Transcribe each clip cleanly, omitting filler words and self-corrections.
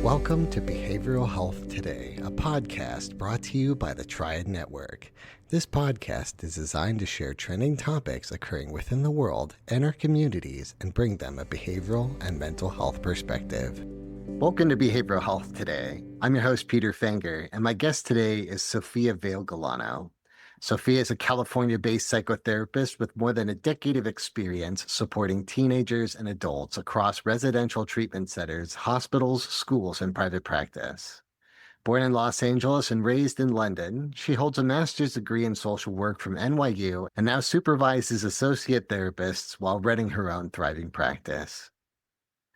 Welcome to Behavioral Health Today, a podcast brought to you by the Triad Network. This podcast is designed to share trending topics occurring within the world and our communities and bring them a behavioral and mental health perspective. Welcome to Behavioral Health Today. I'm your host, Peter Fenger, and my guest today is Sophia Vale Galano. Sophia is a California-based psychotherapist with more than a decade of experience supporting teenagers and adults across residential treatment centers, hospitals, schools, and private practice. Born in Los Angeles and raised in London, she holds a master's degree in social work from NYU and now supervises associate therapists while running her own thriving practice.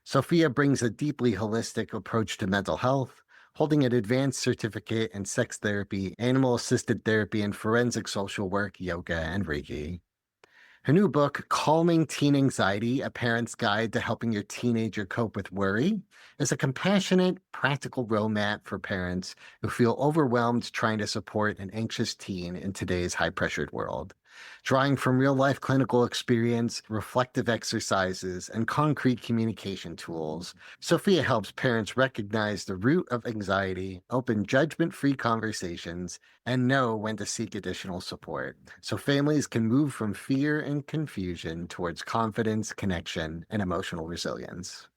Sophia brings a deeply holistic approach to mental health, holding an advanced certificate in sex therapy, animal-assisted therapy, and forensic social work, yoga, and Reiki. Her new book, Calming Teen Anxiety, A Parent's Guide to Helping Your Teenager Cope with Worry, is a compassionate, practical roadmap for parents who feel overwhelmed trying to support an anxious teen in today's high-pressured world. Drawing from real-life clinical experience, reflective exercises, and concrete communication tools, Sophia helps parents recognize the root of anxiety, open judgment-free conversations, and know when to seek additional support, so families can move from fear and confusion towards confidence, connection, and emotional resilience.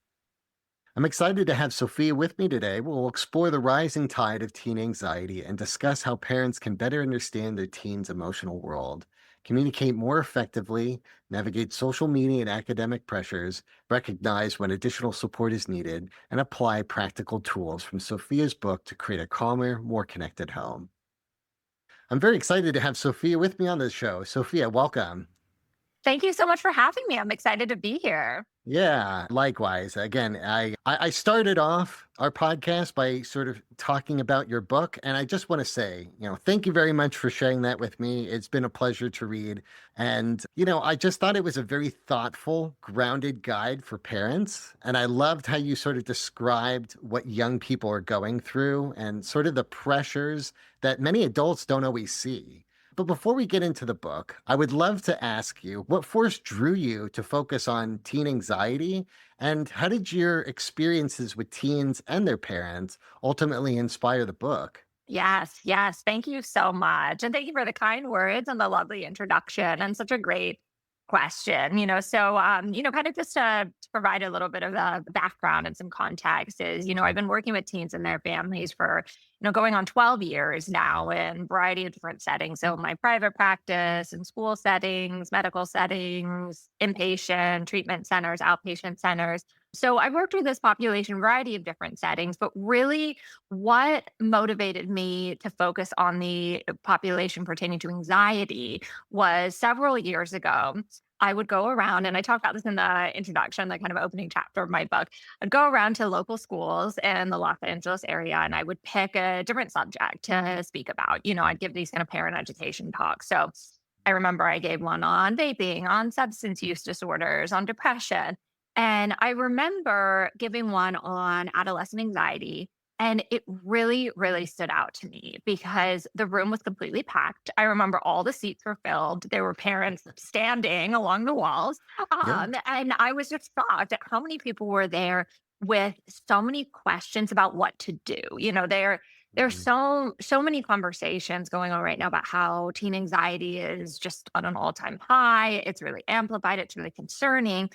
I'm excited to have Sophia with me today. We'll explore the rising tide of teen anxiety and discuss how parents can better understand their teen's emotional world, communicate more effectively, navigate social media and academic pressures, recognize when additional support is needed, and apply practical tools from Sophia's book to create a calmer, more connected home. I'm very excited to have Sophia with me on this show. Sophia, welcome. Thank you so much for having me. I'm excited to be here. Yeah, likewise. Again, I started off our podcast by sort of talking about your book, and I just want to say, thank you very much for sharing that with me. It's been a pleasure to read. And, I just thought it was a very thoughtful, grounded guide for parents. And I loved how you sort of described what young people are going through and sort of the pressures that many adults don't always see. But before we get into the book, I would love to ask you what first drew you to focus on teen anxiety, and how did your experiences with teens and their parents ultimately inspire the book? Yes, yes. Thank you so much. And thank you for the kind words and the lovely introduction and such a great question. Kind of just to provide a little bit of the background and some context is, I've been working with teens and their families for, going on 12 years now in a variety of different settings. So my private practice and school settings, medical settings, inpatient treatment centers, outpatient centers. So I've worked with this population, variety of different settings, but really what motivated me to focus on the population pertaining to anxiety was several years ago. I would go around, and I talk about this in the introduction, the kind of opening chapter of my book. I'd go around to local schools in the Los Angeles area, and I would pick a different subject to speak about. I'd give these kind of parent education talks. So I remember I gave one on vaping, on substance use disorders, on depression. And I remember giving one on adolescent anxiety. And it really, really stood out to me because the room was completely packed. I remember all the seats were filled. There were parents standing along the walls. Yeah. And I was just shocked at how many people were there with so many questions about what to do. There's Mhm. so many conversations going on right now about how teen anxiety is just on an all-time high. It's really amplified. It's really concerning.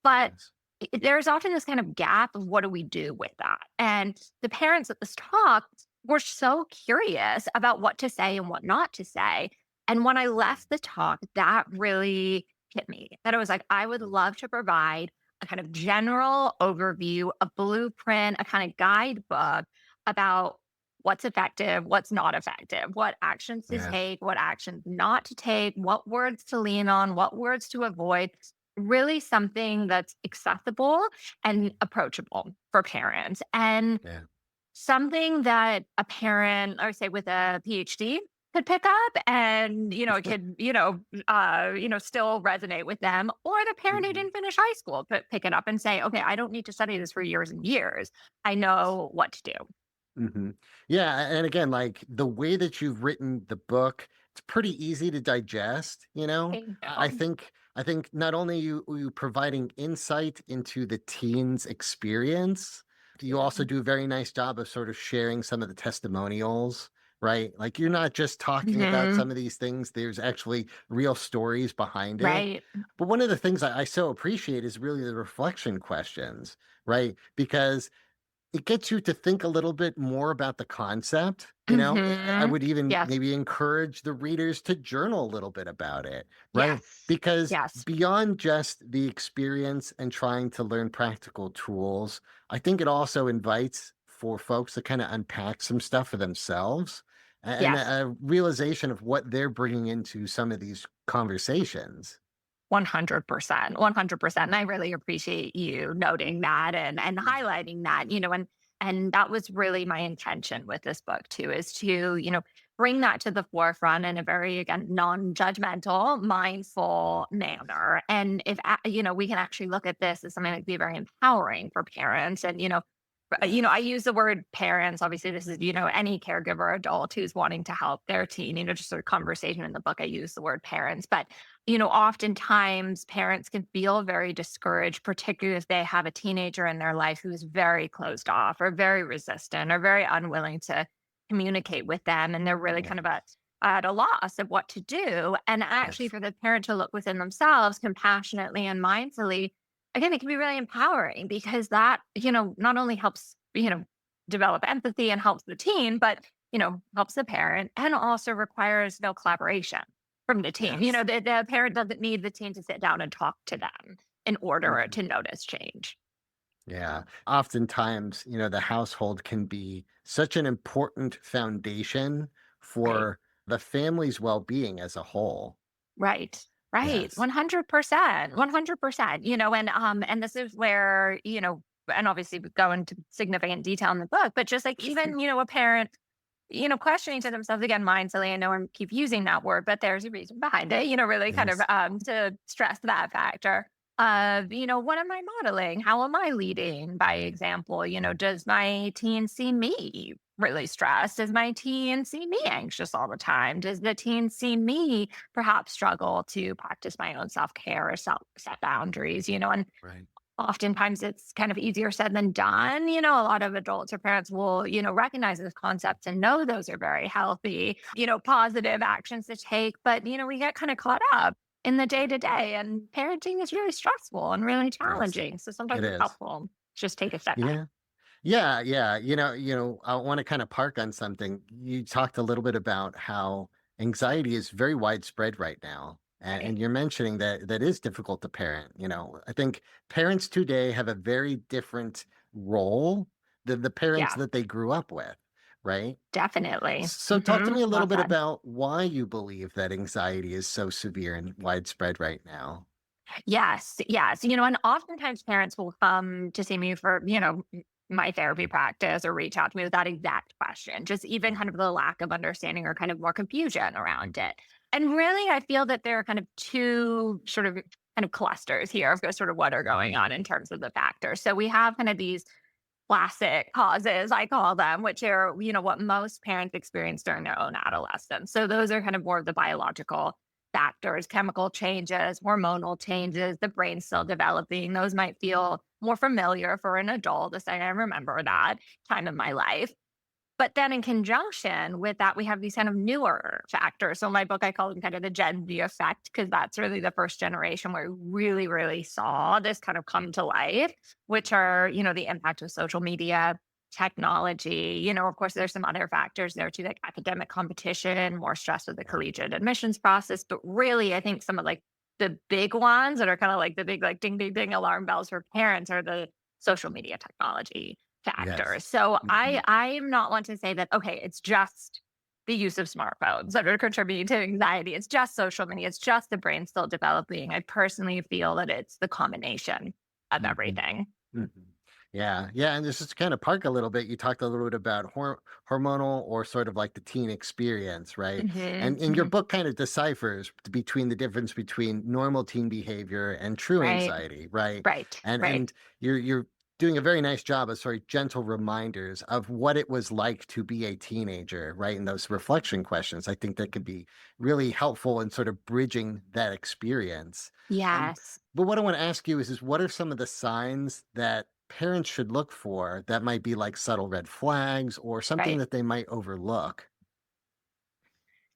But Yes. there's often this kind of gap of what do we do with that? And the parents at this talk were so curious about what to say and what not to say. And when I left the talk, that really hit me that I was like, I would love to provide a kind of general overview, a blueprint, a kind of guidebook about what's effective, what's not effective, what actions to Yeah. take, what actions not to take, what words to lean on, what words to avoid. Really something that's accessible and approachable for parents, and Yeah. something that a parent, I would say with a PhD could pick up and, it could, still resonate with them, or the parent who Mhm. didn't finish high school could pick it up and say, okay, I don't need to study this for years and years. I know what to do. Mhm. Yeah, and again, like, the way that you've written the book, it's pretty easy to digest, you know? Thank I you. think not only you providing insight into the teen's experience, you also do a very nice job of sort of sharing some of the testimonials, right? Like you're not just talking about Hmm. some of these things, there's actually real stories behind it. Right. But one of the things I so appreciate is really the reflection questions, right? Because it gets you to think a little bit more about the concept. I Hmm. would even Yes. maybe encourage the readers to journal a little bit about it, right? Yes. Because Yes. beyond just the experience and trying to learn practical tools, I think it also invites for folks to kind of unpack some stuff for themselves and Yes. a realization of what they're bringing into some of these conversations. 100%. 100%. And I really appreciate you noting that and highlighting that, and that was really my intention with this book too, is to, bring that to the forefront in a very, again, non-judgmental, mindful manner. And if, we can actually look at this as something that could be very empowering for parents. And, I Yes. use the word parents. Obviously, this is, any caregiver adult who's wanting to help their teen, just sort of conversation in the book. I use the word parents, but oftentimes parents can feel very discouraged, particularly if they have a teenager in their life who's very closed off or very resistant or very unwilling to communicate with them. And they're really kind of Yes. at a loss of what to do. And actually, Yes. for the parent to look within themselves compassionately and mindfully, again, it can be really empowering because that, not only helps, develop empathy and helps the teen, but, helps the parent and also requires no collaboration from the teen. Yes. The parent doesn't need the teen to sit down and talk to them in order Mhm. to notice change. Yeah. Oftentimes, the household can be such an important foundation Right. for the family's well-being as a whole. Right. Right. Yes. 100%. 100%. And this is where, and obviously we go into significant detail in the book, but just like even, a parent, questioning to themselves again mindfully. I know I keep using that word, but there's a reason behind it, really kind of Yes. to stress that factor of, what am I modeling? How am I leading by example? Does my teen see me really stressed? Does my teen see me anxious all the time? Does the teen see me perhaps struggle to practice my own self-care or set boundaries? And Right. oftentimes it's kind of easier said than done. A lot of adults or parents will, recognize those concepts and know those are very healthy, positive actions to take. But, we get kind of caught up in the day to day, and parenting is really stressful and really Yes. challenging. So It sometimes it's is. helpful to just take a step back. Yeah. Yeah, yeah. I want to kind of park on something. You talked a little bit about how anxiety is very widespread right now. And Right. you're mentioning that that is difficult to parent. I think parents today have a very different role than the parents Yeah, that they grew up with, right? definitely. So talk to me a little Well bit said. about why you believe that anxiety is so severe and widespread right now. Yes, yes. And oftentimes parents will come to see me for, my therapy practice or reach out to me with that exact question, just even kind Mhm. of the lack of understanding or kind of more confusion around it. And really, I feel that there are kind of two sort of kind of clusters here of sort of what are going on in terms of the factors. So we have kind of these classic causes, I call them, which are, what most parents experience during their own adolescence. So those are kind of more of the biological factors, chemical changes, hormonal changes, the brain still developing. Those might feel more familiar for an adult to say, I remember that time in my life. But then in conjunction with that, we have these kind of newer factors. So in my book, I call them kind of the Gen Z effect, because that's really the first generation where we really, really saw this kind of come to life, which are, the impact of social media, technology. Of course, there's some other factors there too, like academic competition, more stress with the Yeah. collegiate admissions process. But really, I think some of like the big ones that are kind of like the big, like ding, ding, ding alarm bells for parents are the social media technology Yes. factors. So I Mhm. I am not one to say that, okay, it's just the use of smartphones that are contributing to anxiety. It's just social media. It's just the brain still developing. I personally feel that it's the combination of Mhm. everything. Mhm. Yeah, yeah, and just to kind of park a little bit, you talked a little bit about hormonal or sort of like the teen experience, right? Hmm. And your Hmm. book kind of deciphers between the difference between normal teen behavior and true Right. anxiety, right? Right. Right. And you're doing a very nice job of sort of gentle reminders of what it was like to be a teenager, right? And those reflection questions, I think that could be really helpful in sort of bridging that experience. Um, Yes. but what I want to ask you is what are some of the signs that parents should look for that might be like subtle red flags or something Right. that they might overlook?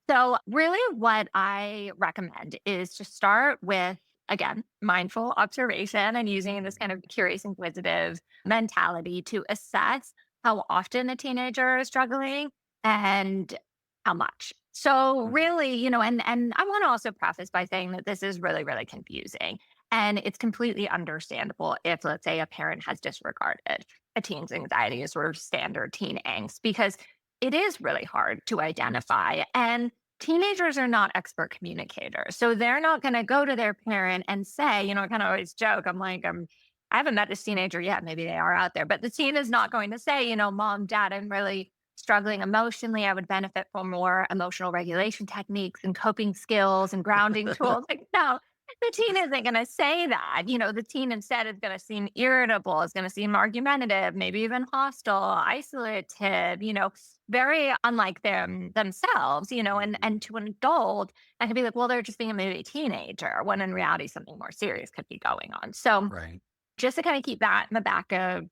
So, really, what I recommend is to start with, again, mindful observation and using this kind of curious, inquisitive mentality to assess how often a teenager is struggling and how much. So, Mhm. really, and I want to also preface by saying that this is really, really confusing. And it's completely understandable if, let's say, a parent has disregarded a teen's anxiety as sort of standard teen angst, because it is really hard to identify. And teenagers are not expert communicators. So they're not going to go to their parent and say, I kind of always joke, I'm like, I haven't met this teenager yet. Maybe they are out there, but the teen is not going to say, mom, dad, I'm really struggling emotionally. I would benefit from more emotional regulation techniques and coping skills and grounding tools. Like, no, the teen isn't going to say that. The teen instead is going to seem irritable, is going to seem argumentative, maybe even hostile, isolative, very unlike themselves, and Mhm. to an adult, that could be like, well, they're just being a maybe teenager, when in reality something more serious could be going on. So Right. just to kind of keep that in the back of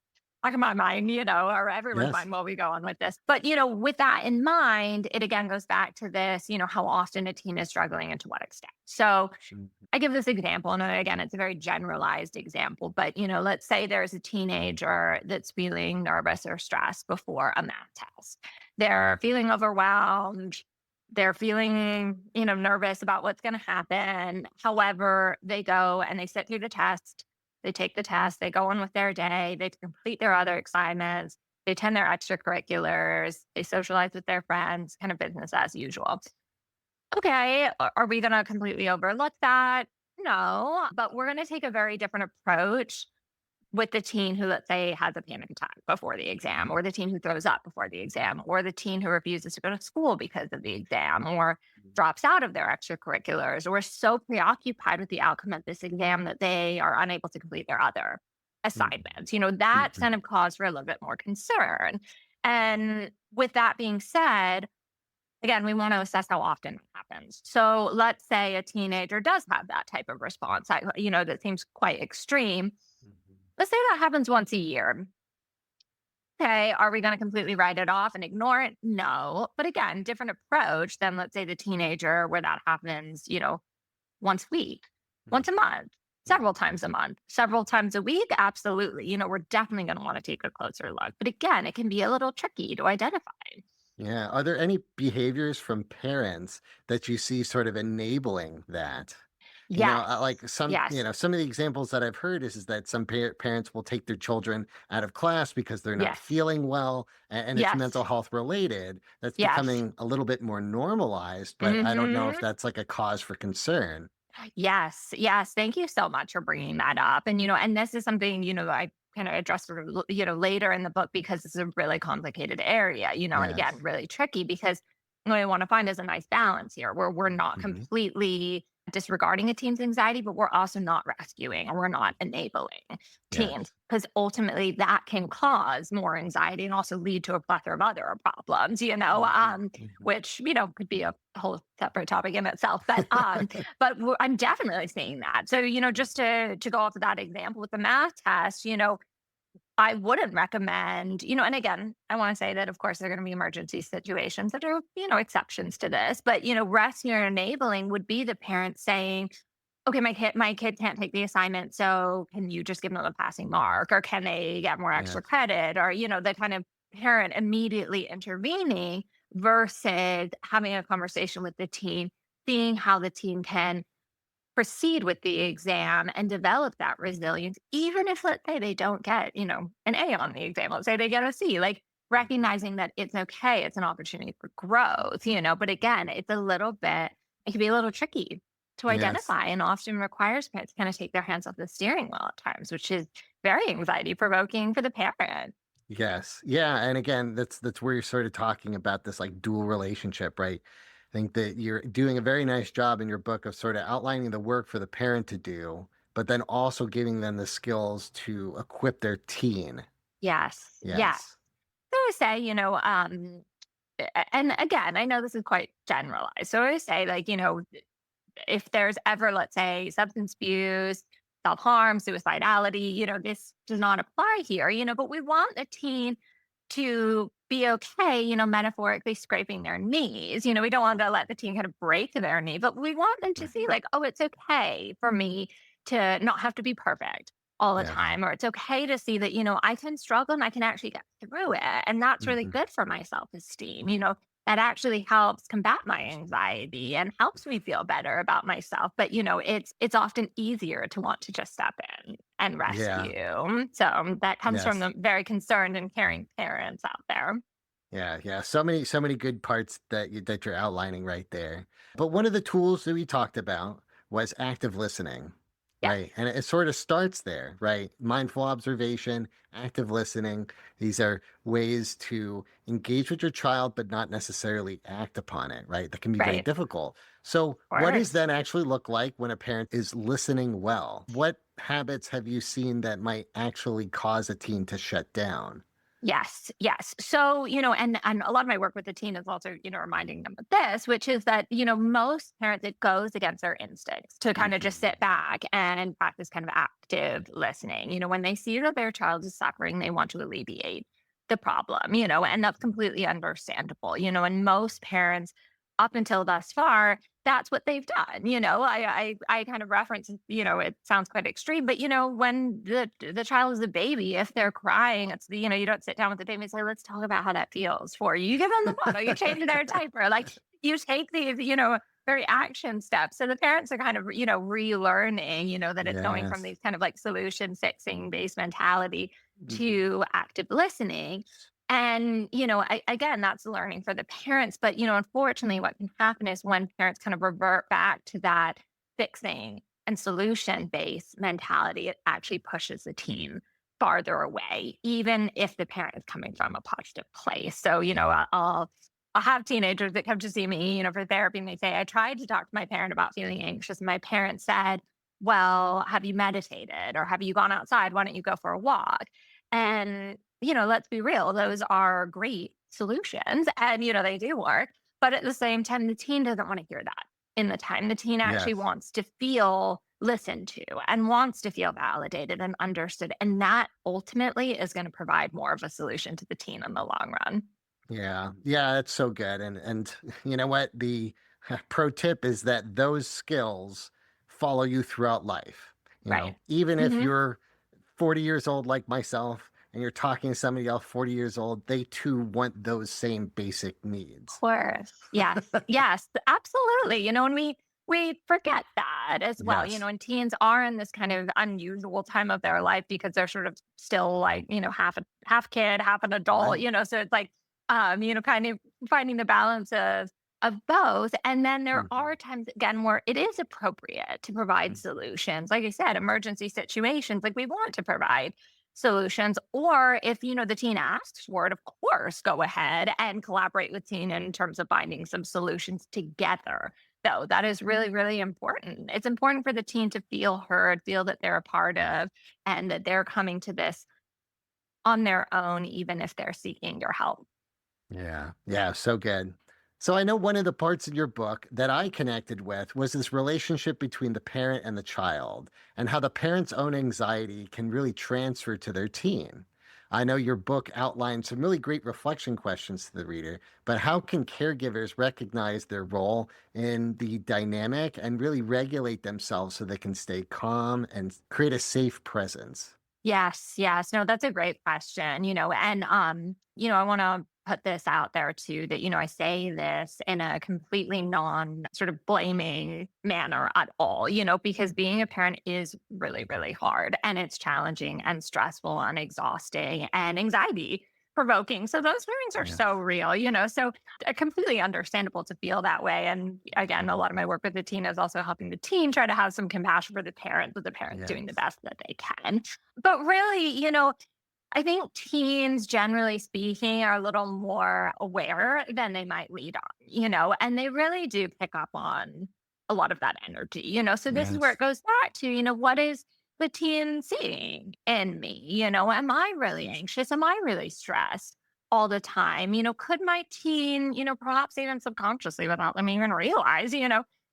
my mind, or everyone's Yes. mind while we go on with this. But with that in mind, it again goes back to this, how often a teen is struggling and to what extent. So Mhm. I give this example, and again, it's a very generalized example, but let's say there's a teenager that's feeling nervous or stressed before a math test. They're feeling overwhelmed. They're feeling, nervous about what's going to happen. However, they go and they sit through the test. They take the test. They go on with their day. They complete their other assignments. They attend their extracurriculars. They socialize with their friends, kind of business as usual. Okay, are we gonna completely overlook that? No, but we're gonna take a very different approach with the teen who, let's say, has a panic attack before the exam, or the teen who throws up before the exam, or the teen who refuses to go to school because of the exam, or drops out of their extracurriculars, or is so preoccupied with the outcome of this exam that they are unable to complete their other Mhm. assignments. That's Mhm. kind of cause for a little bit more concern. And with that being said, again, we want to assess how often it happens. So let's say a teenager does have that type of response, that seems quite extreme. Mhm. Let's say that happens once a year. Okay, are we going to completely write it off and ignore it? No. But again, different approach than, let's say, the teenager where that happens, once a week, once a Mhm. month, several Mhm. times a month, several times a week. Absolutely. We're definitely going to want to take a closer look. But again, it can be a little tricky to identify. Yeah. Are there any behaviors from parents that you see sort of enabling that? Yes. Like some, Yes. some of the examples that I've heard is that some parents will take their children out of class because they're not Yes. feeling well, and it's Yes. mental health related. That's Yes. becoming a little bit more normalized, but I don't know if Mhm. that's like a cause for concern. Yes, yes. Thank you so much for bringing that up. And this is something, I kind of address sort of, later in the book, because it's a really complicated area, and again, Yes. really tricky, because what I want to find is a nice balance here where we're not Hmm. completely disregarding a teen's anxiety, but we're also not rescuing or we're not enabling teens, Yes. because ultimately that can cause more anxiety and also lead to a plethora of other problems, Hmm. Hmm. which, could be a whole separate topic in itself. But I'm definitely seeing that. So, just to go off of that example with the math test, I wouldn't recommend, and again, I want to say that of course there are going to be emergency situations that are, exceptions to this, but rescue or enabling would be the parent saying, okay, my kid can't take the assignment, so can you just give them a passing mark, or can they get more extra Yes. credit, or the kind of parent immediately intervening versus having a conversation with the teen, seeing how the teen can proceed with the exam and develop that resilience, even if, let's say, they don't get, an A on the exam. Let's say they get a C, like Mhm. recognizing that it's okay. It's an opportunity for growth, but again, it can be a little tricky to Yes. identify and often requires parents to kind of take their hands off the steering wheel at times, which is very anxiety provoking for the parent. Yes. Yeah, and again, that's where you're sort of talking about this like dual relationship, right? I think that you're doing a very nice job in your book of sort of outlining the work for the parent to do, but then also giving them the skills to equip their teen. Yes. Yes. Yes. So I say, and again, I know this is quite generalized. So I say, like, if there's ever, let's say, substance abuse, self-harm, suicidality, this does not apply here, but we want the teen to be okay, metaphorically scraping their knees. We don't want to let the teen kind of break their knee, but we want them to Right. see, like, oh, it's okay for me to not have to be perfect all the Yes. time. Or it's okay to see that, I can struggle and I can actually get through it. And that's really Mhm. good for my self esteem. That actually helps combat my anxiety and helps me feel better about myself. But, it's often easier to want to just step in and Yeah. rescue. So that comes from Yes. the very concerned and caring parents out there. Yeah, yeah. So many good parts that you're outlining right there. But one of the tools that we talked about was active listening, Yes, right? And it sort of starts there, right? Mindful observation, active listening. These are ways to engage with your child, but not necessarily act upon it, right? That can be very right. difficult. So, Of what does course. that actually look like when a parent is listening well? What habits have you seen that might actually cause a teen to shut down? Yes, yes. So, and a lot of my work with the teen is also, reminding them of this, which is that, most parents, it goes against their instincts to kind of just Mhm. sit back and practice kind of active listening. When they see that their child is suffering, they want to alleviate the problem, and that's completely understandable, and most parents up until thus far, that's what they've done. I kind of reference, it sounds quite extreme, but when the child is a baby, if they're crying, it's you don't sit down with the baby and say, let's talk about how that feels for you. You give them the bottle, you change their diaper, like you take these, very action steps. So the parents are kind of, relearning, that it's going from Yes. these kind of like solution fixing based mentality Mhm. to active listening. And, again, that's learning for the parents. But, unfortunately, what can happen is when parents kind of revert back to that fixing and solution based mentality, it actually pushes the teen farther away, even if the parent is coming from a positive place. So, I'll have teenagers that come to see me, for therapy, and they say, I tried to talk to my parent about feeling anxious. And my parent said, well, have you meditated or have you gone outside? Why don't you go for a walk? And let's be real, those are great solutions and, they do work. But at the same time, the teen doesn't want to hear that in the time. The teen actually Yes. wants to feel listened to and wants to feel validated and understood. And that ultimately is going to provide more of a solution to the teen in the long run. Yeah. Yeah, it's so good. And you know what? The pro tip is that those skills follow you throughout life. Right. Even if Hmm. you're 40 years old like myself and you're talking to somebody else 40 years old, they too want those same basic needs. Course. Yes. Yes, absolutely. And we forget that as well. Yes. And teens are in this kind of unusual time of their life because they're sort of still like, half kid, half an adult, Right. so it's like kind of finding the balance of both. And then there Mhm. are times again where it is appropriate to provide solutions. Like I said, emergency situations, like we want to provide solutions. Or if, the teen asks for it, of course, go ahead and collaborate with teen in terms of finding some solutions together. So that is really, really important. It's important for the teen to feel heard, feel that they're a part Yes. of, and that they're coming to this on their own, even if they're seeking your help. Yeah. Yeah. So good. So I know one of the parts in your book that I connected with was this relationship between the parent and the child and how the parent's own anxiety can really transfer to their teen. I know your book outlines some really great reflection questions to the reader, but how can caregivers recognize their role in the dynamic and really regulate themselves so they can stay calm and create a safe presence? Yes, yes. No, that's a great question, and I want to put this out there too that, I say this in a completely non sort of blaming manner at all, because being a parent is really, really hard and it's challenging and stressful and exhausting and anxiety provoking. So those feelings are so Yes. real, so completely understandable to feel that way. And again, a lot of my work with the teen is also helping the teen try to have some compassion for the parent, but the parent's doing the Yes. best that they can. But really, I think teens, generally speaking, are a little more aware than they might lead on, and they really do pick up on a lot of that energy, So this is where Yes. it goes back to, what is the teen seeing in me? Am I really anxious? Am I really stressed all the time? Could my teen, perhaps even subconsciously without them even realize,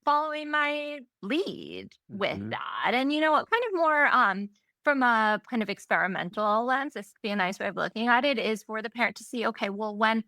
following my lead with Hmm. that. And kind of more from a kind of experimental lens, this could be a nice way of looking at it, is for the parent to see, okay, well, when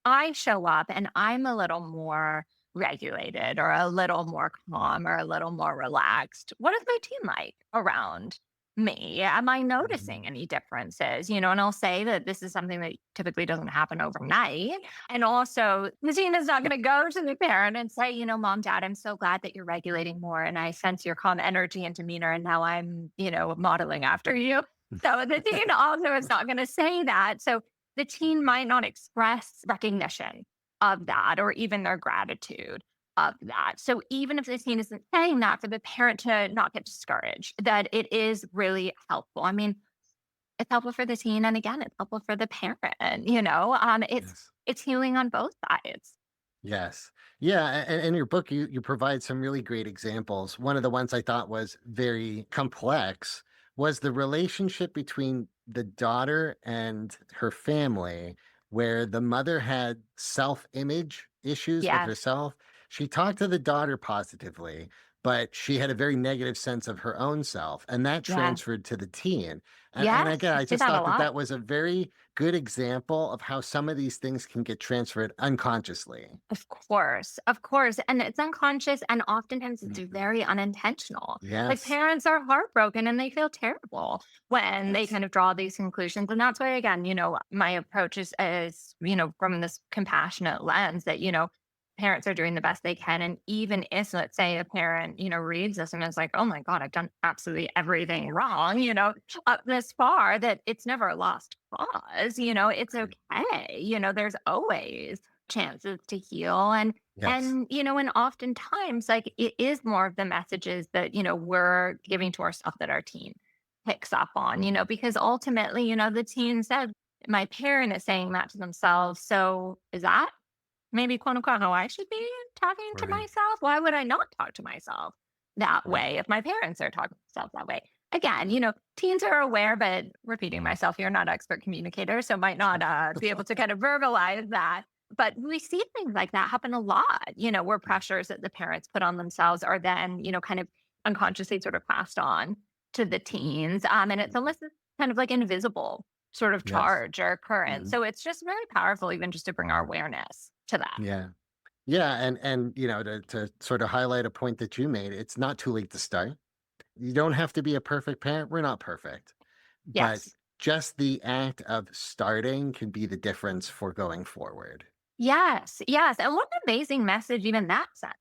I show up and I'm a little more regulated or a little more calm or a little more relaxed, what is my team like around me? Am I noticing any differences? And I'll say that this is something that typically doesn't happen overnight. And also, the teen is not going to go to the parent and say, mom, dad, I'm so glad that you're regulating more. And I sense your calm energy and demeanor. And now I'm, modeling after you. So the teen also is not going to say that. So the teen might not express recognition of that or even their gratitude of that. So even if the teen isn't saying that, for the parent to not get discouraged, that it is really helpful. I mean, it's helpful for the teen, and again, it's helpful for the parent. It's Yes. it's healing on both sides. Yes. Yeah. And in your book, you provide some really great examples. One of the ones I thought was very complex was the relationship between the daughter and her family, where the mother had self image issues with Yes, herself. She talked to the daughter positively, but she had a very negative sense of her own self, and that yes, transferred to the teen. And yes. again, I I see just that a thought that lot. that was a very good example of how some of these things can get transferred unconsciously. Of course, of course. And it's unconscious and oftentimes it's Mhm. very unintentional. Like Yes. parents are heartbroken and they feel terrible when they Yes. kind of draw these conclusions. And that's why, again, my approach is, from this compassionate lens that, parents are doing the best they can. And even if, let's say, a parent, reads this and is like, oh my God, I've done absolutely everything wrong, up this far, that it's never a lost cause, it's Right. okay. There's always chances to heal. and Yes. and and oftentimes, like, it is more of the messages that we're giving to ourselves that our teen picks up on, because ultimately, the teen said, my parent is saying that to themselves, so is that maybe, quote unquote, how I should be talking to Right. myself? Why would I not talk to myself that Right. way if my parents are talking to themselves that way? Again, teens are aware, but repeating myself here, not expert communicators, so might not be able to kind of verbalize that. But we see things like that happen a lot, where pressures that the parents put on themselves are then, kind of unconsciously sort of passed on to the teens. And it's almost this kind of like invisible sort of Yes. charge or current. Mhm. So it's just really powerful, even just to bring our awareness to that. Yeah. Yeah. And to sort of highlight a point that you made, it's not too late to start. You don't have to be a perfect parent. We're not perfect. But Yes. just the act of starting can be the difference for going forward. Yes. Yes. And what an amazing message even that sends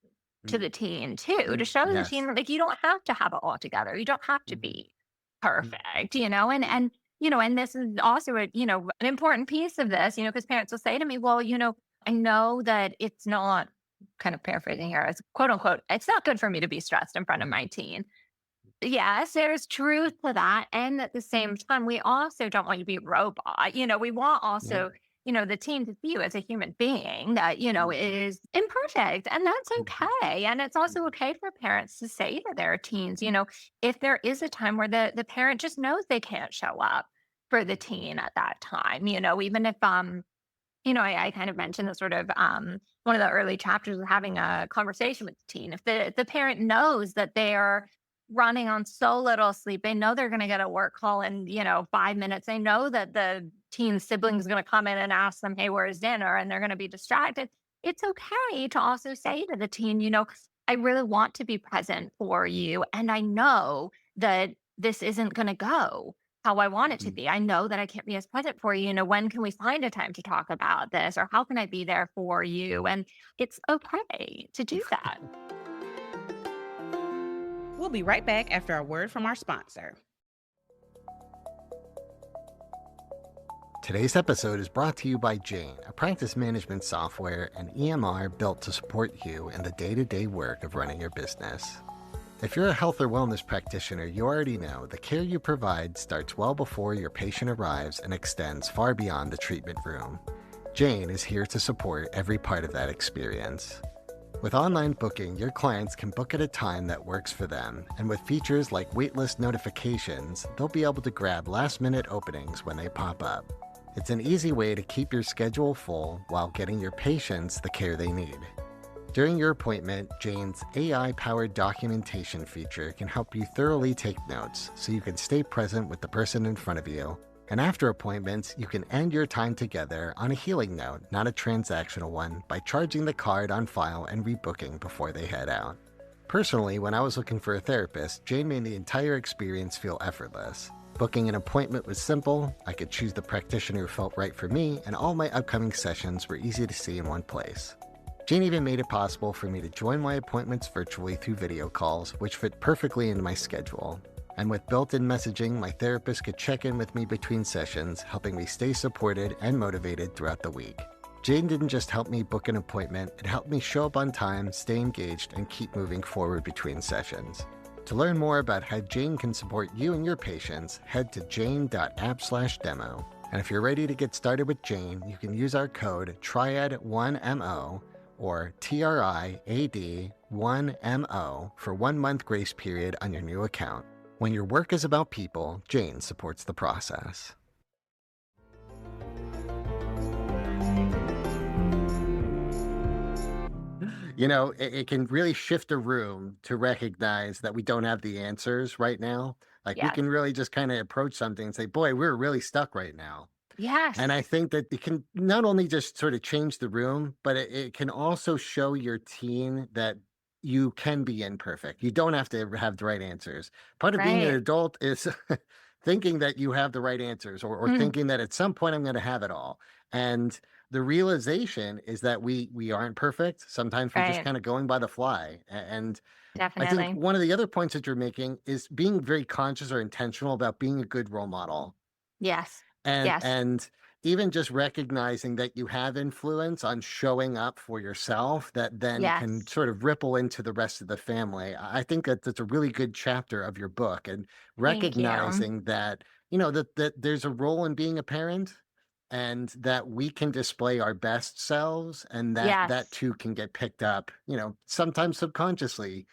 to Mhm. the teen too, to show the teen Yes. that, like, you don't have to have it all together. You don't have to Mhm. be perfect, and this is also an important piece of this, because parents will say to me, well, I know that it's not, kind of paraphrasing here, as quote unquote, it's not good for me to be stressed in front of my teen. Yes, there's truth to that. And at the same time, we also don't want you to be a robot. We want Yeah. also, the team to see you as a human being that, Mhm. is imperfect. And that's Mhm. okay. And it's also Mhm. okay for parents to say to their teens, if there is a time where the parent just knows they can't show up for the teen at that time, even if I kind of mentioned the sort of one of the early chapters of having a conversation with the teen. If the parent knows that they are running on so little sleep, they know they're going to get a work call in 5 minutes. They know that the teen sibling is going to come in and ask them, "Hey, where's dinner?" and they're going to be distracted. It's okay to also say to the teen, I really want to be present for you, and I know that this isn't going to go how I want it to Mhm. be. I know that I can't be as present for you. When can we find a time to talk about this? Or how can I be there for you? And it's okay to do that. We'll be right back after a word from our sponsor. Today's episode is brought to you by Jane, a practice management software and EMR built to support you in the day-to-day work of running your business. If you're a health or wellness practitioner, you already know the care you provide starts well before your patient arrives and extends far beyond the treatment room. Jane is here to support every part of that experience. With online booking, your clients can book at a time that works for them, and with features like waitlist notifications, they'll be able to grab last-minute openings when they pop up. It's an easy way to keep your schedule full while getting your patients the care they need. During your appointment, Jane's AI-powered documentation feature can help you thoroughly take notes so you can stay present with the person in front of you. And after appointments, you can end your time together on a healing note, not a transactional one, by charging the card on file and rebooking before they head out. Personally, when I was looking for a therapist, Jane made the entire experience feel effortless. Booking an appointment was simple, I could choose the practitioner who felt right for me, and all my upcoming sessions were easy to see in one place. Jane even made it possible for me to join my appointments virtually through video calls, which fit perfectly into my schedule. And with built-in messaging, my therapist could check in with me between sessions, helping me stay supported and motivated throughout the week. Jane didn't just help me book an appointment, it helped me show up on time, stay engaged, and keep moving forward between sessions. To learn more about how Jane can support you and your patients, head to jane.app/demo. And if you're ready to get started with Jane, you can use our code TRIAD1MO or TRIAD1MO for 1 month grace period on your new account. When your work is about people, Jane supports the process. You know, it can really shift a room to recognize that we don't have the answers right now. Like we Yes. can really just kind of approach something and say, boy, we're really stuck right now. And I Yes. think that it can not only just sort of change the room, but it can also show your teen that you can be imperfect. You don't have to have the right answers. Part of being an Right. adult is thinking that you have the right answers or Mm, thinking that at some point I'm going to have it all. And the realization is that we aren't perfect. Sometimes we're just right. kind of going by the fly. And I think Definitely. one of the other points that you're making is being very conscious or intentional about being a good role model. Yes. And Yes. and even just recognizing that you have influence on showing up for yourself that then can Yes. sort of ripple into the rest of the family. I think that that's a really good chapter of your book and Thank you. recognizing that, you know, that there's a role in being a parent and that we can display our best selves and that Yes. too can get picked up, you know, sometimes subconsciously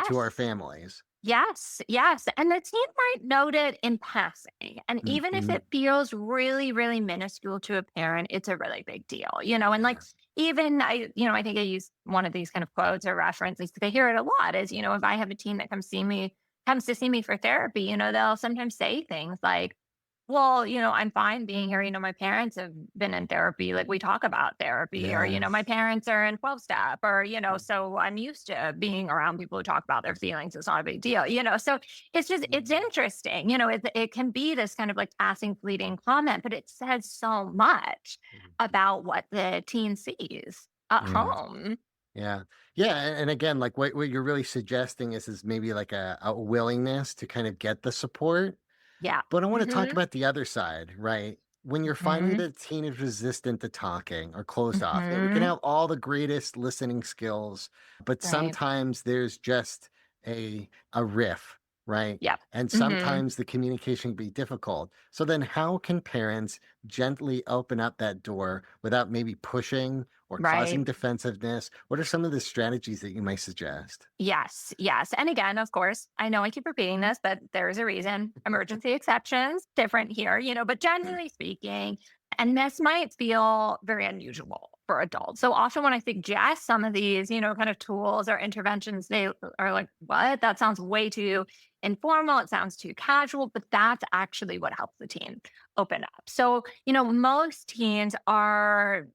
to our Yes. families. Yes, yes. And the team might note it in passing. And even if Mhm. it feels really, really minuscule to a parent, it's a really big deal, and like Yeah. even I think I use one of these kind of quotes or references because I hear it a lot is, if I have a team that comes to see me for therapy, they'll sometimes say things like, well, I'm fine being here. My parents have been in therapy. Like we talk about therapy, or, Yes. my parents are in 12 step, or, so I'm used to being around people who talk about their feelings. It's not a big deal, So it's interesting, it can be this kind of like passing, fleeting comment, but it says so much about what the teen sees at Yeah. home. Yeah. Yeah. And again, like what you're really suggesting is maybe like a willingness to kind of get the support. Yeah. But I want to talk Hmm. about the other side, right? When you're finding Hmm. that a teen is resistant to talking or closed off, we can Hmm. have all the greatest listening skills, but Right. sometimes there's just a riff, right? Yep. And Hmm. sometimes the communication can be difficult. So then how can parents gently open up that door without maybe pushing or Right. causing defensiveness? What are some of the strategies that you might suggest? Yes, yes. And again, of course, I know I keep repeating this, but there is a reason. Emergency exceptions, different here, but generally speaking, and this might feel very unusual for adults. So often when I suggest some of these, kind of tools or interventions, they are like, what? That sounds way too informal. It sounds too casual, but that's actually what helps the teen open up. So, most teens are,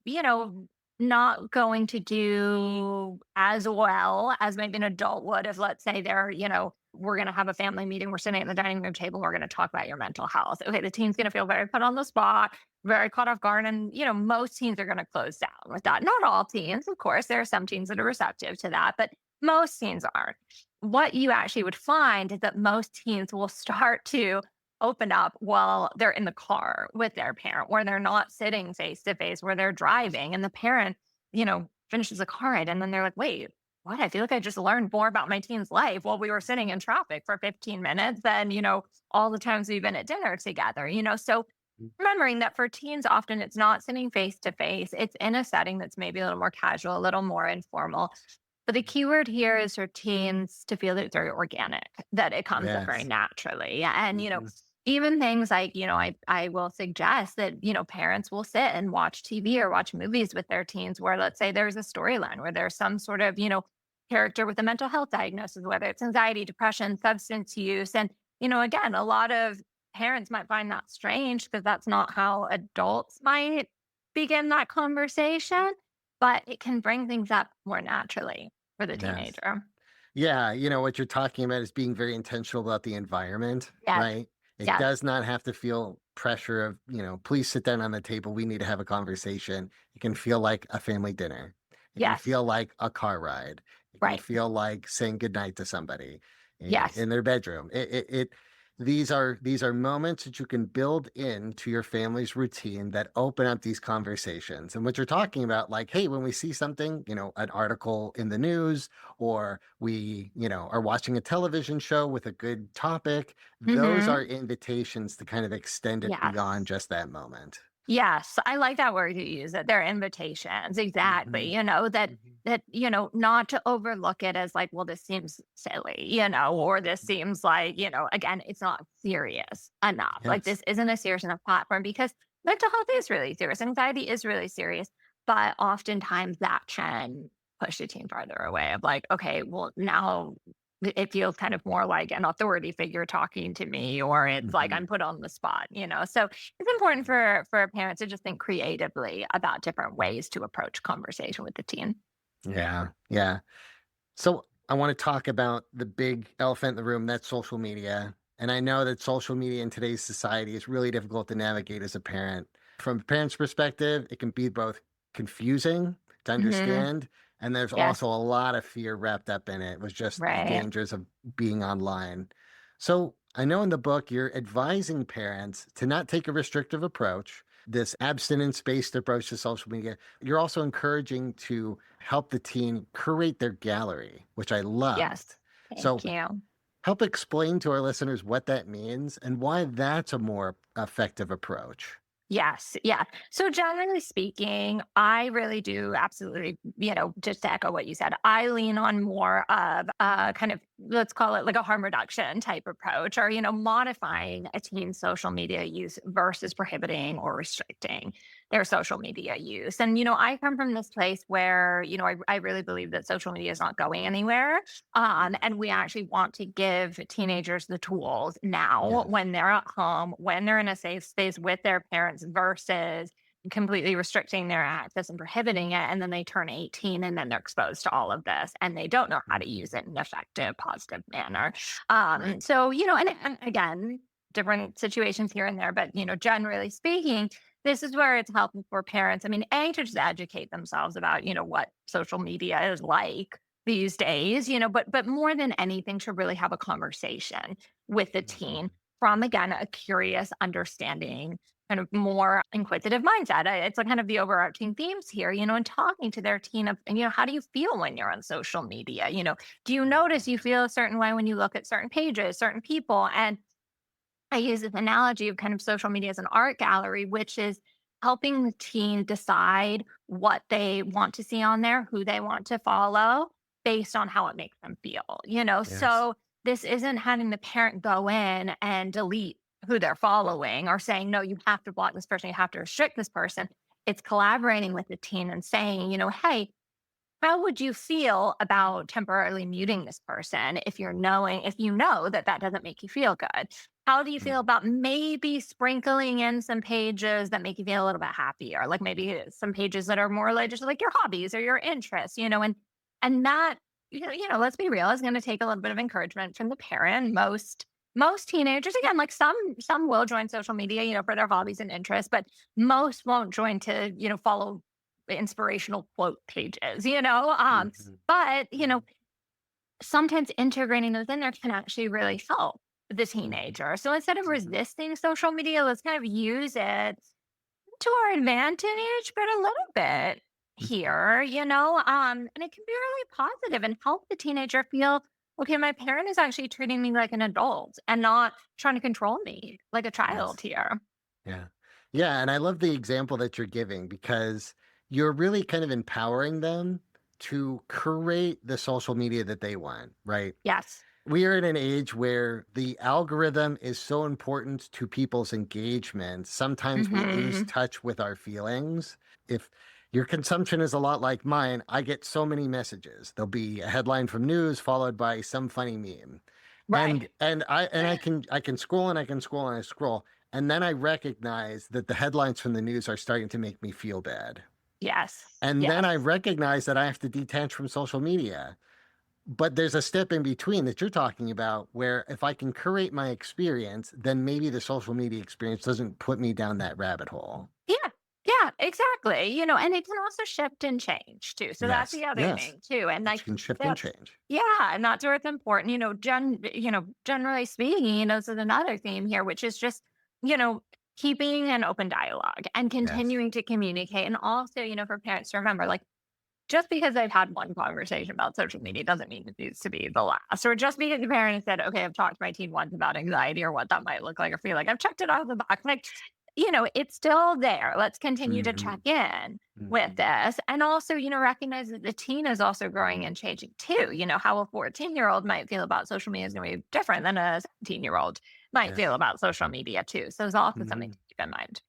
not going to do as well as maybe an adult would if, let's say, we're going to have a family meeting, we're sitting at the dining room table, we're going to talk about your mental health. Okay, the teen's going to feel very put on the spot, very caught off guard. And, most teens are going to close down with that. Not all teens, of course. There are some teens that are receptive to that, but most teens aren't. What you actually would find is that most teens will start to open up while they're in the car with their parent, where they're not sitting face to face, where they're driving, and the parent, finishes the car ride, and then they're like, "Wait, what? I feel like I just learned more about my teen's life while we were sitting in traffic for 15 minutes than all the times we've been at dinner together." So remembering that for teens, often it's not sitting face to face; it's in a setting that's maybe a little more casual, a little more informal. But the keyword here is for teens to feel that it's very organic, that it comes up very Yes. naturally, and Mhm. Even things like, I will suggest that, parents will sit and watch TV or watch movies with their teens where, let's say, there's a storyline where there's some sort of, character with a mental health diagnosis, whether it's anxiety, depression, substance use. And, again, a lot of parents might find that strange because that's not how adults might begin that conversation, but it can bring things up more naturally for the Yes. teenager. Yeah, what you're talking about is being very intentional about the environment, Yes. right? It Yes. does not have to feel pressure of, please sit down on the table. We need to have a conversation. It can feel like a family dinner. It can Yes. feel like a car ride. It can Right. feel like saying goodnight to somebody Yes. in their bedroom. These are moments that you can build into your family's routine that open up these conversations. And what you're talking about, like, hey, when we see something, an article in the news, or we, are watching a television show with a good topic, those Hmm. are invitations to kind of extend it beyond Yes. just that moment. Yes, I like that word you use, that they're invitations. Hmm. Exactly. That, not to overlook it as like, well, this seems silly, or this seems like, again, it's not serious enough. Like Yes. this isn't a serious enough platform because mental health is really serious. Anxiety is really serious. But oftentimes that can push the teen farther away of like, okay, well, now it feels kind of more like an authority figure talking to me, or it's like Hmm. I'm put on the spot. So it's important for parents to just think creatively about different ways to approach conversation with the teen. Yeah. Yeah. So I want to talk about the big elephant in the room, that's social media. And I know that social media in today's society is really difficult to navigate as a parent. From a parent's perspective, it can be both confusing to Hmm. understand, and there's Yes. also a lot of fear wrapped up in it with just the Right. dangers of being online. So I know in the book you're advising parents to not take a restrictive approach, this abstinence-based approach to social media. You're also encouraging to help the teen curate their gallery, which I Yes. loved. Thank So you. help explain to our listeners what that means and why that's a more effective approach. Yes. Yeah. So generally speaking, I really do absolutely, just to echo what you said, I lean on more of kind of, let's call it like a harm reduction type approach, or, modifying a teen's social media use versus prohibiting or restricting their social media use. And, I come from this place where, I really believe that social media is not going anywhere. And we actually want to give teenagers the tools now Yes. when they're at home, when they're in a safe space with their parents versus completely restricting their access and prohibiting it. And then they turn 18 and then they're exposed to all of this and they don't know how to use Mhm. it in an effective, positive manner. Right. So, and again, different situations here and there, but, generally speaking, this is where it's helpful for parents. I mean, A, to just educate themselves about, what social media is like these days, but more than anything to really have a conversation with the teen Mhm. from, again, a curious understanding, kind of more inquisitive mindset. It's like kind of the overarching themes here, and talking to their teen of, how do you feel when you're on social media? Do you notice you feel a certain way when you look at certain pages, certain people? And I use this analogy of kind of social media as an art gallery, which is helping the teen decide what they want to see on there, who they want to follow based on how it makes them feel, Yes. So this isn't having the parent go in and delete who they're following or saying, no, you have to block this person, you have to restrict this person. It's collaborating with the teen and saying, hey, how would you feel about temporarily muting this person if you know that that doesn't make you feel good? How do you feel Mhm. about maybe sprinkling in some pages that make you feel a little bit happier? Like maybe some pages that are more related to like your hobbies or your interests, and that, let's be real, is going to take a little bit of encouragement from the parent. Most teenagers, again, like some will join social media, for their hobbies and interests, but most won't join to, follow inspirational quote pages, Mhm. but, sometimes integrating those in there can actually really help the Mhm. teenager. So instead of Mhm. resisting social media, let's kind of use it to our advantage, but a little bit here, and it can be really positive and help the teenager feel, okay, my parent is actually treating me like an adult and not trying to control me like a child Yes. here. Yeah. Yeah, and I love the example that you're giving because you're really kind of empowering them to create the social media that they want, right? Yes. we are in an age where the algorithm is so important to people's engagement. Sometimes we lose Hmm. touch with our feelings. If your consumption is a lot like mine, I get so many messages. There'll be a headline from news followed by some funny meme. Right. And I can scroll and I can scroll and I scroll. And then I recognize that the headlines from the news are starting to make me feel bad. Yes. And then Yes. I recognize that I have to detach from social media. But there's a step in between that you're talking about where if I can curate my experience, then maybe the social media experience doesn't put me down that rabbit hole. Yeah. Yeah, exactly. And it can also shift and change too. So that's Yes. the other Yes. thing too. And It like can shift and that's change. yeah, and that's where it's important. Generally speaking, this is another theme here, which is just, you know, keeping an open dialogue and Yes. continuing to communicate. And also, for parents to remember, like, just because I've had one conversation about social media doesn't mean it needs to be the last. Or just because the parent said, okay, I've talked to my teen once about anxiety or what that might look like or feel like, I've checked it out of the box. Like, it's still there. Let's continue to Hmm. check in with Hmm. this. And also, recognize that the teen is also growing and changing too. How a 14-year-old might feel about social media is going to be different than a 17-year-old might feel Yes. about social media too. So it's also something Hmm. to keep in mind.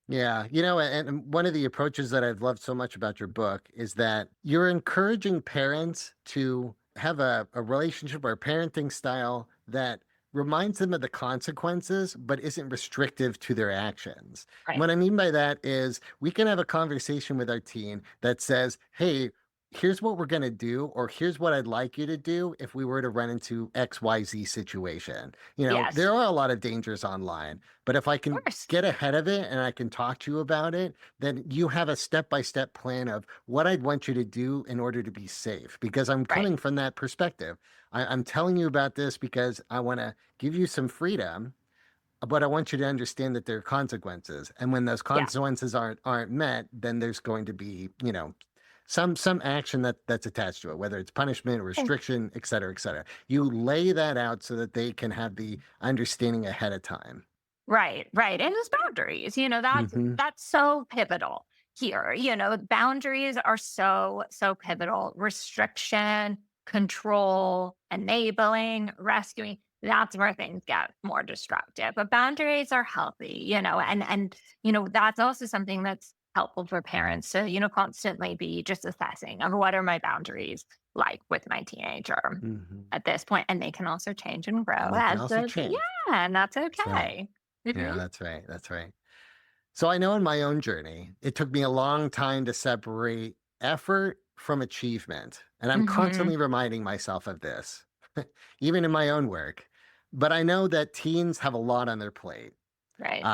Yeah, and one of the approaches that I've loved so much about your book is that you're encouraging parents to have a relationship or a parenting style that reminds them of the consequences, but isn't restrictive to their actions. And Right. what I mean by that is we can have a conversation with our teen that says, hey, here's what we're going to do, or here's what I'd like you to do if we were to run into XYZ situation. Yes. There are a lot of dangers online, but if I Of can course. get ahead of it and I can talk to you about it, then you have a step-by-step plan of what I'd want you to do in order to be safe. Because I'm Right. coming from that perspective. I'm telling you about this because I want to give you some freedom, but I want you to understand that there are consequences. And when those Yeah. consequences aren't met, then there's going to be, some action that's attached to it, whether it's punishment, restriction, et cetera, et cetera. You lay that out so that they can have the understanding ahead of time. Right, right. And it's boundaries, that's Hmm. that's so pivotal here. Boundaries are so, so pivotal. Restriction, control, enabling, rescuing. That's where things get more destructive. But boundaries are healthy, and that's also something that's helpful for parents to, constantly be just assessing of what are my boundaries like with my teenager Hmm. at this point. And they can also change and grow And they can as also the change. yeah, and that's That's right. okay. Yeah, Mhm. that's right. That's right. So I know in my own journey, it took me a long time to separate effort from achievement. And I'm Mhm. constantly reminding myself of this, even in my own work. But I know that teens have a lot on their plate. Right.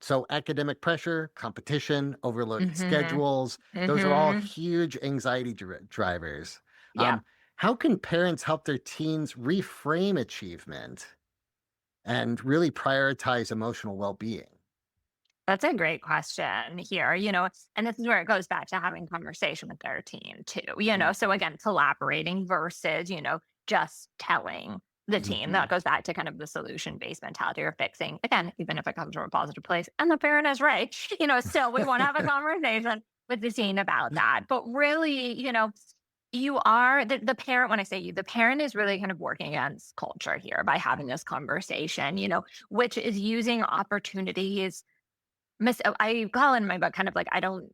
So academic pressure, competition, overloaded Mhm. schedules, those are all Mhm. huge anxiety drivers. Yep. Um, how can parents help their teens reframe achievement and really prioritize emotional well-being? That's a great question here, and this is where it goes back to having conversation with their team too. So Mhm. again, collaborating versus, just telling the team. That Mhm. goes back to kind of the solution-based mentality or fixing. Again, even if it comes from a positive place and the parent is right, still we want to have a conversation with the teen about that. But really, you are the parent. When I say you, the parent is really kind of working against culture here by having this conversation, which is using opportunities I call in my book kind of like I don't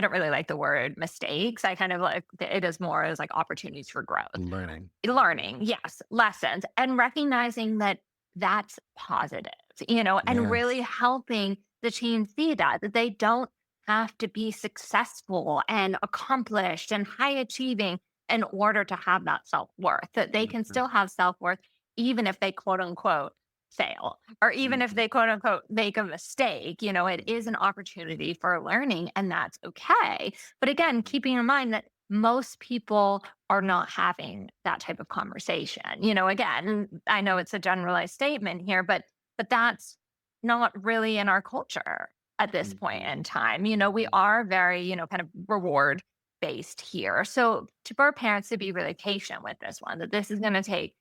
really like the word mistakes. I kind of like it is more as like opportunities for growth. Learning. Learning, yes, lessons and recognizing that that's positive, and Yes. really helping the teen see that they don't have to be successful and accomplished and high achieving in order to have that self-worth, that they can Mhm. still have self-worth even if they quote unquote fail or even if Mhm. they quote unquote make a mistake, it is an opportunity for learning and that's okay. But again, keeping in mind that most people are not having that type of conversation. Again, I know it's a generalized statement here, but that's not really in our culture at this point Mhm. in time. We are very, kind of reward based here. So for our parents to be really patient with this one, that this is going to take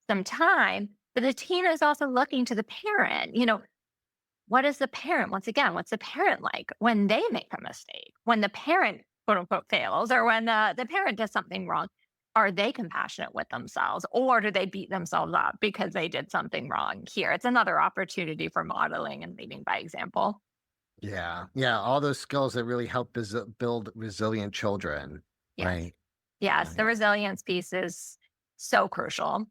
some time, but the teen is also looking to the parent. What is the parent, once again, what's the parent like when they make a mistake? When the parent, quote unquote, fails or when the parent does something wrong? are they compassionate with themselves, or do they beat themselves up because they did something wrong here? It's another opportunity for modeling and leading by example. Yeah. Yeah. All those skills that really help build resilient children. Yes. Right. Yes. The Right. resilience piece is so crucial.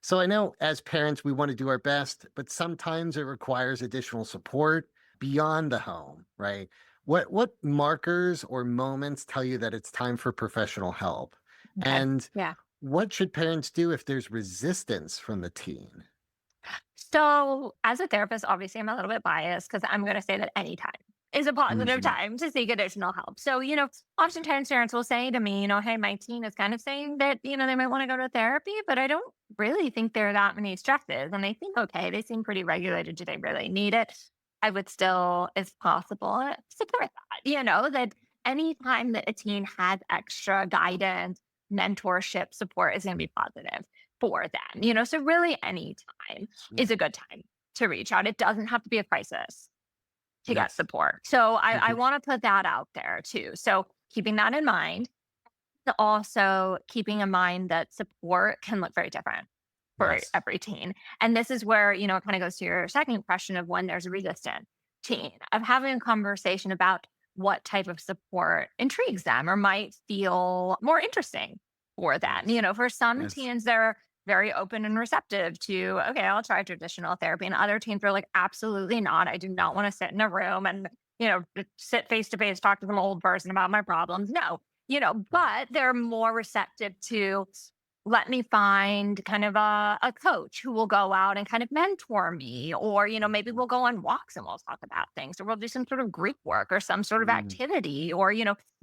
So I know as parents, we want to do our best, but sometimes it requires additional support beyond the home, right? What markers or moments tell you that it's time for professional help? Okay. And Yeah. what should parents do if there's resistance from the teen? So, as a therapist, obviously, I'm a little bit biased because I'm going to say that any time is a positive Hmm. time to seek additional help. So, oftentimes parents will say to me, hey, my teen is kind of saying that, they might want to go to therapy, but I don't really think there are that many stresses. And I think, okay, they seem pretty regulated. Do they really need it? I would still, if possible, support that, that anytime that a teen has extra guidance, mentorship, support is going to be positive for them, so really any time is a good time to reach out. It doesn't have to be a crisis to get Yes. support. So I Hmm. want to put that out there too. So keeping that in mind, also keeping in mind that support can look very different for Yes. every teen. And this is where, it kind of goes to your second question of when there's a resistant teen, of having a conversation about what type of support intrigues them or might feel more interesting for them. Yes. For some Yes. teens, they're very open and receptive to, okay, I'll try traditional therapy. And other teens are like, absolutely not. I do not want to sit in a room and, sit face to face, talk to some old person about my problems. No, but they're more receptive to let me find kind of a coach who will go out and kind of mentor me, or, maybe we'll go on walks and we'll talk about things, or we'll do some sort of group work or some sort of Mm. activity, or,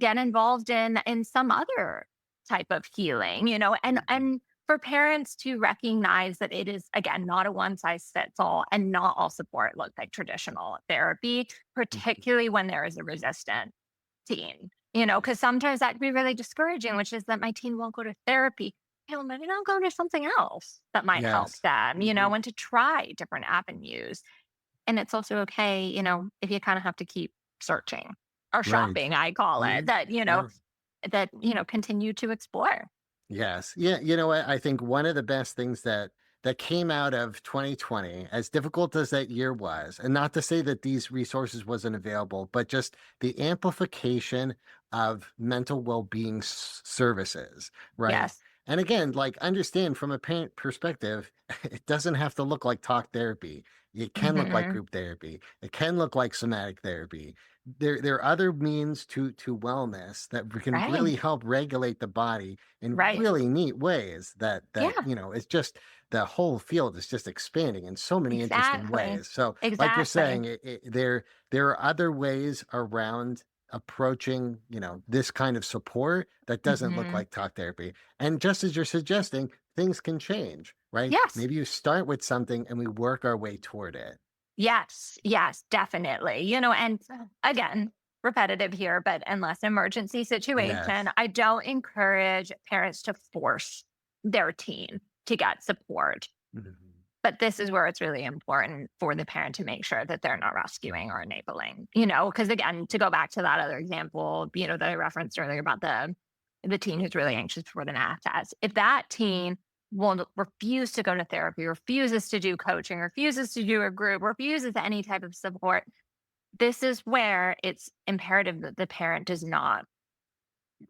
get involved in some other type of healing, and for parents to recognize that it is, again, not a one size fits all, and not all support looks like traditional therapy, particularly when there is a resistant teen, because sometimes that can be really discouraging, which is that my teen won't go to therapy. Well, maybe I'll go to something else that might help Yes. them, Hmm. and to try different avenues. And it's also okay, if you kind of have to keep searching or Right. shopping, I call it, Hmm. that, Yeah. continue to explore. Yes. Yeah. You know what? I think one of the best things that came out of 2020, as difficult as that year was, and not to say that these resources wasn't available, but just the amplification of mental well-being services, right? Yes. And again, like understand from a parent perspective, it doesn't have to look like talk therapy. It can look like Hmm. group therapy. It can look like somatic therapy. There are other means to wellness that can really Right. help regulate the body in Right. really neat ways that Yeah. it's just the whole field is just expanding in so many interesting Exactly. ways. So like you're Exactly. saying, there are other ways around approaching this kind of support that doesn't look Hmm. like talk therapy. And just as you're suggesting, things can change, right? Yes. Maybe you start with something and we work our way toward it. Yes, yes, definitely. And again, repetitive here, but unless emergency situation, Yes. I don't encourage parents to force their teen to get support. Mhm. But this is where it's really important for the parent to make sure that they're not rescuing or enabling, because again, to go back to that other example, that I referenced earlier about the teen who's really anxious before the math test. If that teen will refuse to go to therapy, refuses to do coaching, refuses to do a group, refuses any type of support, this is where it's imperative that the parent does not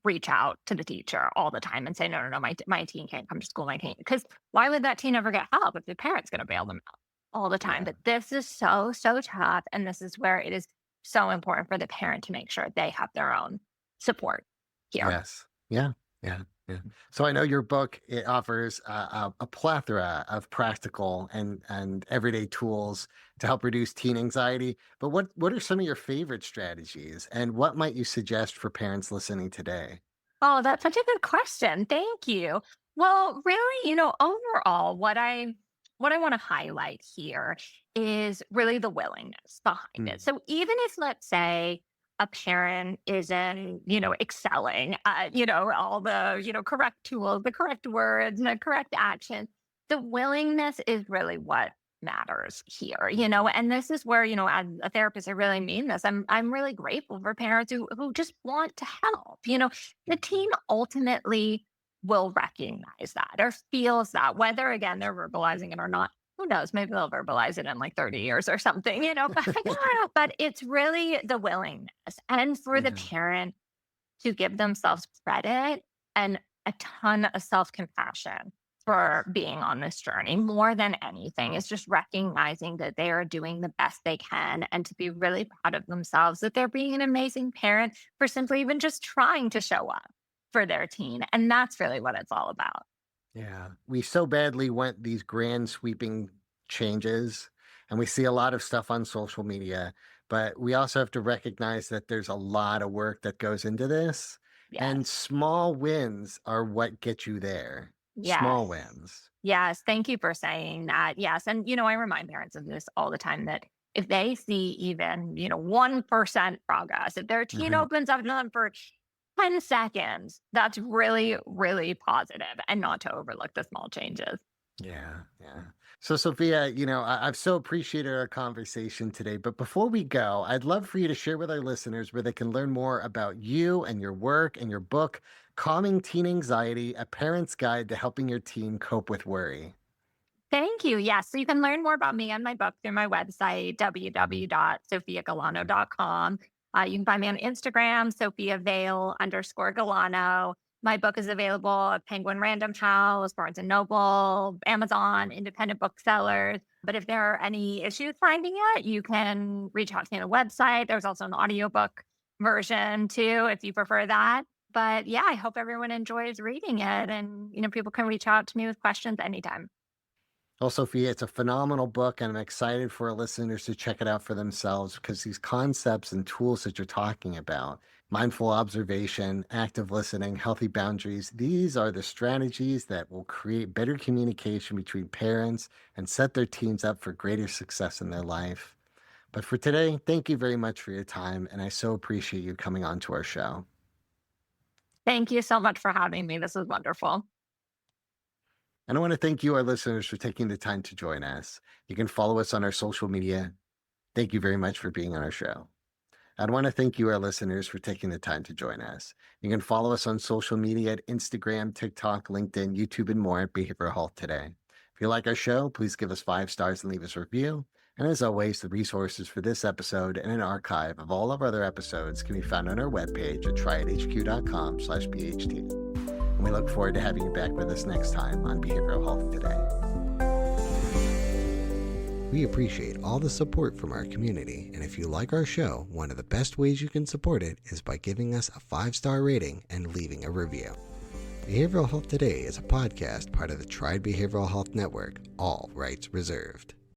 reach out to the teacher all the time and say, no, no, no, my teen can't come to school. My teen, because why would that teen ever get help if the parent's going to bail them out all the time? Yeah. But this is so, so tough. And this is where it is so important for the parent to make sure they have their own support here. Yes. Yeah. Yeah. Yeah. So I know your book, it offers a plethora of practical and everyday tools to help reduce teen anxiety. But what are some of your favorite strategies, and what might you suggest for parents listening today? Oh, that's such a good question. Thank you. Well, really, overall, what I want to highlight here is really the willingness behind Mm. it. So even if, let's say, a parent isn't, excelling at, all the, correct tools, the correct words, and the correct action, the willingness is really what matters here, and this is where, as a therapist, I really mean this. I'm really grateful for parents who just want to help. The teen ultimately will recognize that or feels that, whether again they're verbalizing it or not. Who knows? Maybe they'll verbalize it in like 30 years or something, but it's really the willingness and for the Yeah. parent to give themselves credit and a ton of self compassion for being on this journey more than anything. It's just recognizing that they are doing the best they can and to be really proud of themselves that they're being an amazing parent for simply even just trying to show up for their teen. And that's really what it's all about. Yeah. We so badly want these grand sweeping changes, and we see a lot of stuff on social media, but we also have to recognize that there's a lot of work that goes into this, and Yes. small wins are what get you there. Small Yes. wins. Yes. Thank you for saying that. Yes. And, I remind parents of this all the time that if they see even, 1% progress, if their teen Mhm. opens up to them for 10 seconds, that's really, really positive and not to overlook the small changes. Yeah, yeah. So, Sophia, I've so appreciated our conversation today. But before we go, I'd love for you to share with our listeners where they can learn more about you and your work and your book, Calming Teen Anxiety, A Parent's Guide to Helping Your Teen Cope with Worry. Thank you. Yes. So you can learn more about me and my book through my website, www.sophiagalano.com. You can find me on Instagram, Sophia Vale _Galano. My book is available at Penguin Random House, Barnes and Noble, Amazon, independent booksellers. But if there are any issues finding it, you can reach out to me on the website. There's also an audiobook version too, if you prefer that. But yeah, I hope everyone enjoys reading it and, people can reach out to me with questions anytime. Well, Sophia, it's a phenomenal book, and I'm excited for our listeners to check it out for themselves because these concepts and tools that you're talking about, mindful observation, active listening, healthy boundaries, these are the strategies that will create better communication between parents and set their teens up for greater success in their life. But for today, thank you very much for your time, and I so appreciate you coming on to our show. Thank you so much for having me. This was wonderful. And I want to thank you, our listeners, for taking the time to join us. You can follow us on our social media. Thank you very much for being on our show. I'd want to thank you, our listeners, for taking the time to join us. You can follow us on social media at Instagram, TikTok, LinkedIn, YouTube, and more at Behavioral Health Today. If you like our show, please give us 5 stars and leave us a review. And as always, the resources for this episode and an archive of all of our other episodes can be found on our webpage at triadhq.com/BHT. And we look forward to having you back with us next time on Behavioral Health Today. We appreciate all the support from our community, and if you like our show, one of the best ways you can support it is by giving us a 5-star rating and leaving a review. Behavioral Health Today is a podcast part of the Triad Behavioral Health Network, all rights reserved.